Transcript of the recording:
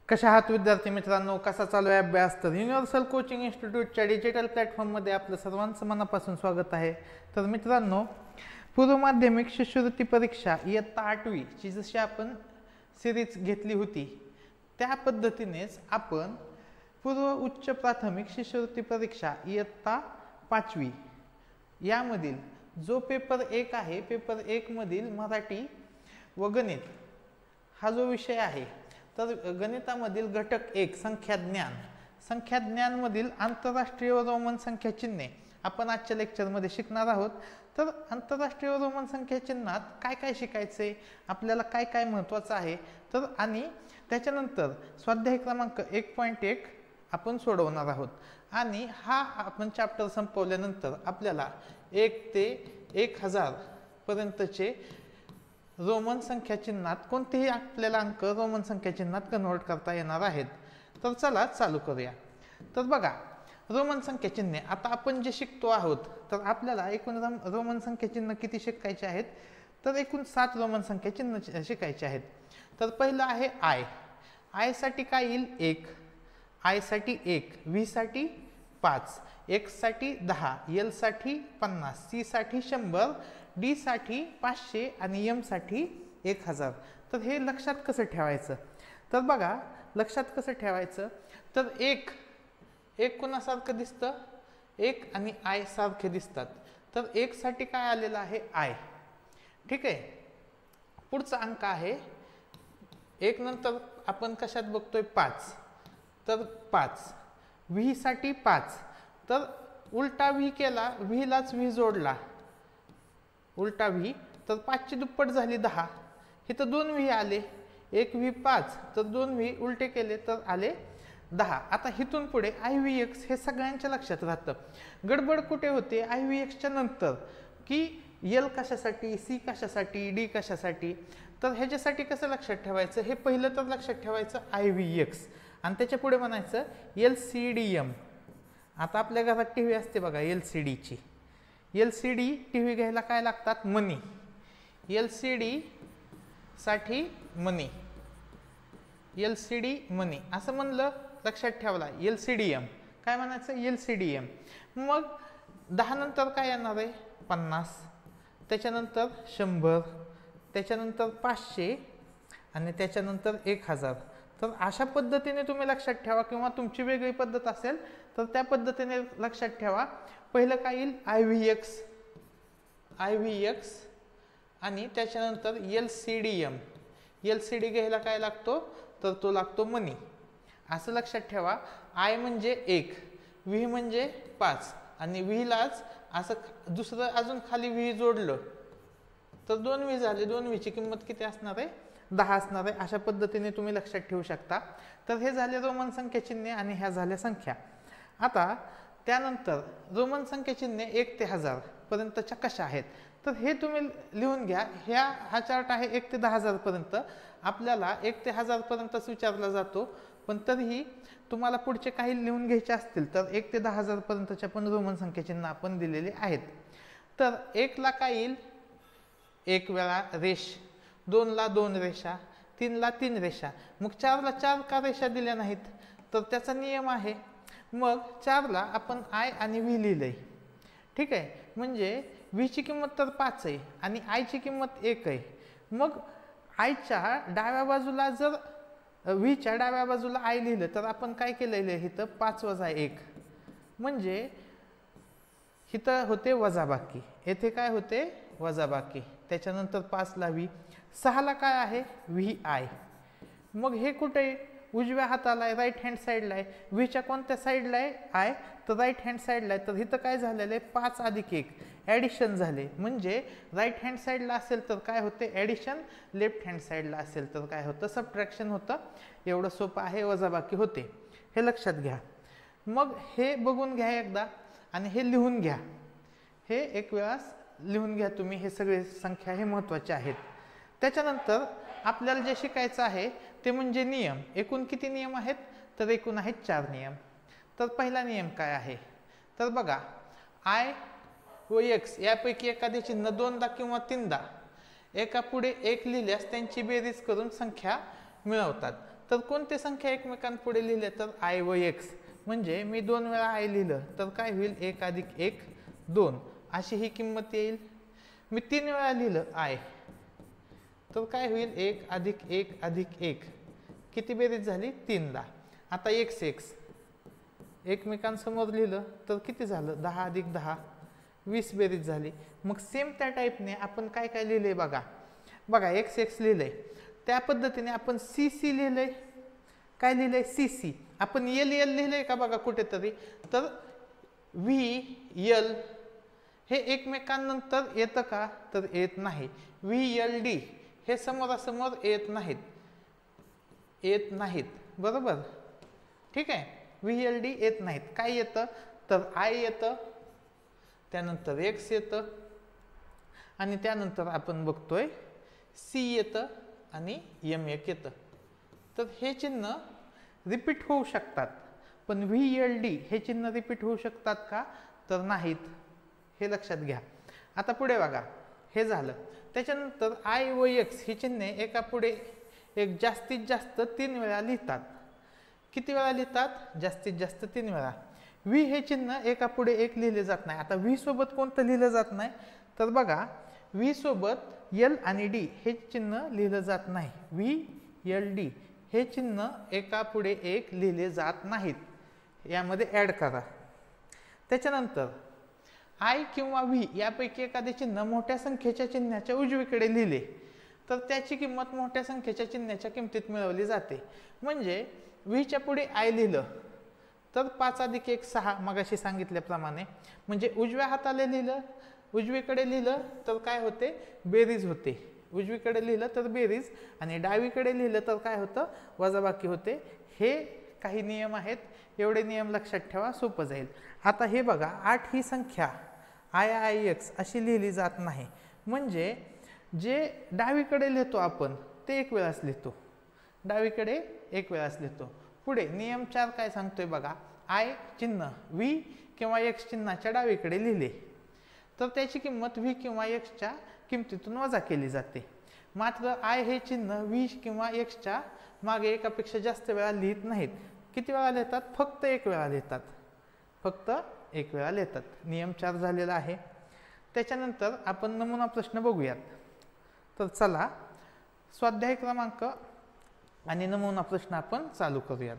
कशा आहात विद्यार्थी मित्रांनो, कसा चालू आहे अभ्यास? तर युनिव्हर्सल कोचिंग इन्स्टिट्यूटच्या डिजिटल प्लॅटफॉर्ममध्ये आपलं सर्वांचं मनापासून स्वागत आहे. तर मित्रांनो, पूर्व माध्यमिक शिष्यवृत्ती परीक्षा इयत्ता 8वी ची जशी आपण सिरीज घेतली होती त्या पद्धतीनेच आपण पूर्व उच्च प्राथमिक शिष्यवृत्ती परीक्षा इयत्ता 5वी यामधील जो पेपर 1 आहे, पेपर 1 मधील मराठी व गणित हा जो विषय आहे, तर गणितामधील घटक 1 संख्या ज्ञान मधील आंतरराष्ट्रीय व रोमन संख्या चिन्हे आपण आजच्या लेक्चरमध्ये शिकणार आहोत. तर आंतरराष्ट्रीय व रोमन संख्या चिन्हात काय काय शिकायचे, आपल्याला काय काय महत्त्वाचं आहे, तर आणि त्याच्यानंतर स्वाध्याय क्रमांक 1.1 आपण सोडवणार आहोत. आणि हा आपण चॅप्टर संपवल्यानंतर आपल्याला 1 ते 1000 पर्यंतचे रोमन संख्या चिन्हात कोणतेही आपल्याला अंक रोमन संख्या चिन्हात कन्वर्ट करता येणार आहेत. तर चला चालू करूया. तर बघा, रोमन संख्या चिन्हे आता आपण जे शिकतो आहोत, तर आपल्याला एकूण रोमन संख्या चिन्ह किती शिकायचे आहेत, तर एकूण 7 रोमन संख्या चिन्ह शिकायचे आहेत. तर पहिलं आहे आय. आय साठी काय येईल? 1. आय साठी 1, व्ही साठी 5, एक्स साठी 10, एल साठी 50, सी साठी 100, डी साठी 500 आणि एम साठी 1000. तर हे लक्षात कसं ठेवायचं? तर बघा, लक्षात कसं ठेवायचं, तर एक कोणासारखं दिसतं? 1 आणि आय सारखे दिसतात. तर 1 साठी काय आलेलं आहे? आय. ठीक आहे. पुढचा अंक आहे 1 नंतर आपण कशात बघतोय? 5. तर 5. व्ही साठी 5. तर उलटा व्ही केला, व्ही लाच व्ही जोडला, उलटा व्ही, तर 5 ची दुप्पट झाली 10. इथं 2 व्ही आले, 1 व्ही 5, तर 2 व्ही उलटे केले तर आले 10. आता इथून पुढे आय व्ही एक्स हे सगळ्यांच्या लक्षात राहतं. गडबड कुठे होते? आय व्ही एक्सच्या नंतर, की एल कशासाठी, सी कशासाठी, डी कशासाठी. तर ह्याच्यासाठी कसं लक्षात ठेवायचं? हे पहिलं तर लक्षात ठेवायचं आय व्ही एक्स, आणि त्याच्या पुढे म्हणायचं एल सी डी एम. आता आपल्या घरात टी व्ही असते बघा, एल सी डीची. L C D T V घ्यायला काय लागतात? मनी. एल सी डी साठी money, L C D money असं म्हणलं, लक्षात ठेवला. एल सी डी एम काय म्हणायचं? L C D M. मग 10 नंतर काय येणार आहे? 50, त्याच्यानंतर 100, त्याच्यानंतर 500 आणि त्याच्यानंतर 1000. तर अशा पद्धतीने तुम्ही लक्षात ठेवा, किंवा तुमची वेगळी पद्धत असेल तर त्या पद्धतीने लक्षात ठेवा. पहिलं काय येईल? I V X, I V X, आणि त्याच्यानंतर L C D M. L C D घ्यायला काय लागतो? तर तो लागतो मनी. असं लक्षात ठेवा. आय म्हणजे 1, व्ही म्हणजे 5, आणि व्हीलाच असं दुसरं अजून खाली व्ही जोडलं तर 2 व्ही झाले. 2 व्हीची किंमत किती असणार आहे? 10 असणार आहे. अशा पद्धतीने तुम्ही लक्षात ठेवू शकता. तर हे झाले रोमन संख्या चिन्हे आणि ह्या झाल्या संख्या. आता त्यानंतर रोमन संख्या चिन्हे 1 ते 1000 पर्यंतच्या कशा आहेत, तर हे तुम्ही लिहून घ्या. हा चार्ट आहे 1 ते 10000 पर्यंत. आपल्याला 1 ते 1000 पर्यंतच विचारला जातो, पण तरीही तुम्हाला पुढचे काही लिहून घ्यायचे असतील तर 1 ते 10000 पर्यंतच्या पण रोमन संख्या चिन्ह आपण दिलेले आहेत. तर 1 ला काय येईल? 1 वेळा रेष, 2 ला 2 रेषा, 3 ला 3 रेषा. मग 4 ला 4 का रेषा दिल्या नाहीत? तर त्याचा नियम आहे. मग 4 ला आपण आय आणि व्ही लिहिलंय. ठीक आहे. म्हणजे व्ही ची किंमत तर 5 आहे आणि आय ची किंमत 1 आहे. मग आयच्या डाव्या बाजूला जर व्हीच्या डाव्या बाजूला आय लिहिलं तर आपण काय केलेलं आहे? इथं 5 वजा 1, म्हणजे इथं होते वजाबाकी, येथे काय होते? वजाबाकी. त्याच्यानंतर 5 ला व्ही, 6 ला काय आहे? V I. मग हे कुठे? उजव्या हाताला आहे, राईट हँड साईडला आहे. व्हीच्या कोणत्या साईडला आहे? आय, तर राईट हँड साईडला आहे. तर इथं काय झालेलं आहे? 5 अधिक 1 ॲडिशन झाले. म्हणजे राईट हँड साईडला असेल तर काय होते? ॲडिशन. लेफ्ट हँड साईडला असेल तर काय होतं? सबट्रॅक्शन होतं. एवढं सोपं आहे, वजाबाकी होते. हे लक्षात घ्या. मग हे बघून घ्या एकदा आणि हे लिहून घ्या. हे एक वेळा लिहून घ्या तुम्ही. हे सगळे संख्या हे महत्त्वाचे आहेत. त्याच्यानंतर आपल्याला जे शिकायचं आहे ते म्हणजे नियम. एकूण किती नियम आहेत? तर एकूण आहेत 4 नियम. तर पहिला नियम काय आहे? तर बघा, आय व एक्स यापैकी एखादे चिन्ह 2दा किंवा 3दा एका पुढे 1 लिहिल्यास त्यांची बेरीज करून संख्या मिळवतात. तर कोणते संख्या एकमेकांपुढे लिहिले तर आय व एक्स, म्हणजे मी 2 वेळा आय लिहिलं तर काय होईल 1 + 1 2 अशी ही किंमत येईल. मी 3 वेळा लिहिलं आय तर काय होईल 1 + 1 + 1 किती बेरीज झाली 3दा. आता एक्स एक्स एकमेकांसमोर लिहिलं तर किती झालं 10 + 10 20 बेरीज झाली. मग सेम त्या टाईपने आपण काय काय लिहिलंय बघा एक्स एक्स लिहिलंय त्या पद्धतीने आपण सी सी लिहिलंय. काय लिहिलंय सी सी. आपण एल एल लिहिलंय का बघा कुठेतरी, तर व्ही एल हे एकमेकांनंतर येतं का तर येत नाही. व्ही एल डी हे समोरासमोर येत नाहीत बरोबर. ठीक आहे, व्ही एल डी येत नाहीत. काय येतं तर आय येतं, त्यानंतर एक्स येतं आणि त्यानंतर आपण बघतोय सी येतं आणि एम एक येतं. तर हे चिन्ह रिपीट होऊ शकतात, पण व्ही एल डी हे चिन्ह रिपीट होऊ शकतात का तर नाहीत, हे लक्षात घ्या. आता पुढे बघा हे झालं. त्याच्यानंतर आय व एक्स ही चिन्हे एका पुढे एक जास्तीत जास्त 3 वेळा लिहितात. किती वेळा लिहितात जास्तीत जास्त 3 वेळा. व्ही हे चिन्ह एका पुढे एक लिहिले जात नाही. आता व्ही सोबत कोणतं लिहिलं जात नाही तर बघा व्ही सोबत एल आणि डी हे चिन्ह लिहिलं जात नाही. व्ही एल डी हे चिन्ह एका पुढे एक लिहिले जात नाहीत, यामध्ये ॲड करा. त्याच्यानंतर आय किंवा व्ही यापैकी एखादे चिन्ह मोठ्या संख्येच्या चिन्हाच्या उजवीकडे लिहिले तर त्याची किंमत मोठ्या संख्येच्या चिन्हाच्या किमतीत मिळवली जाते. म्हणजे व्हीच्या पुढे आय लिहिलं तर 5 + 1 6 मगाशी सांगितल्याप्रमाणे, म्हणजे उजव्या हाताला लिहिलं उजवीकडे लिहिलं तर काय होते बेरीज होते. उजवीकडे लिहिलं तर बेरीज आणि डावीकडे लिहिलं तर काय होतं वजाबाकी होते. हे काही नियम आहेत, एवढे नियम लक्षात ठेवा, सोपं जाईल. आता हे बघा 8 ही संख्या आय आय एक्स अशी लिहिली जात नाही. म्हणजे जे डावीकडे लिहितो आपण ते एक वेळाच लिहितो, डावीकडे एक वेळाच लिहितो. पुढे नियम 4 काय सांगतोय बघा, आय चिन्ह व्ही किंवा एक्स चिन्हाच्या डावीकडे लिहिले तर त्याची किंमत व्ही किंवा एक्सच्या किमतीतून वजा केली जाते. मात्र आय हे चिन्ह व्ही किंवा एक्सच्या मागे एकापेक्षा जास्त वेळा लिहित नाहीत. किती वेळा लिहितात फक्त एक वेळा लिहितात, फक्त एक वेळा लिहितात. नियम 4 झालेला आहे. त्याच्यानंतर आपण नमुना प्रश्न बघूयात. तर चला स्वाध्याय क्रमांक आणि नमुना प्रश्न आपण चालू करूयात.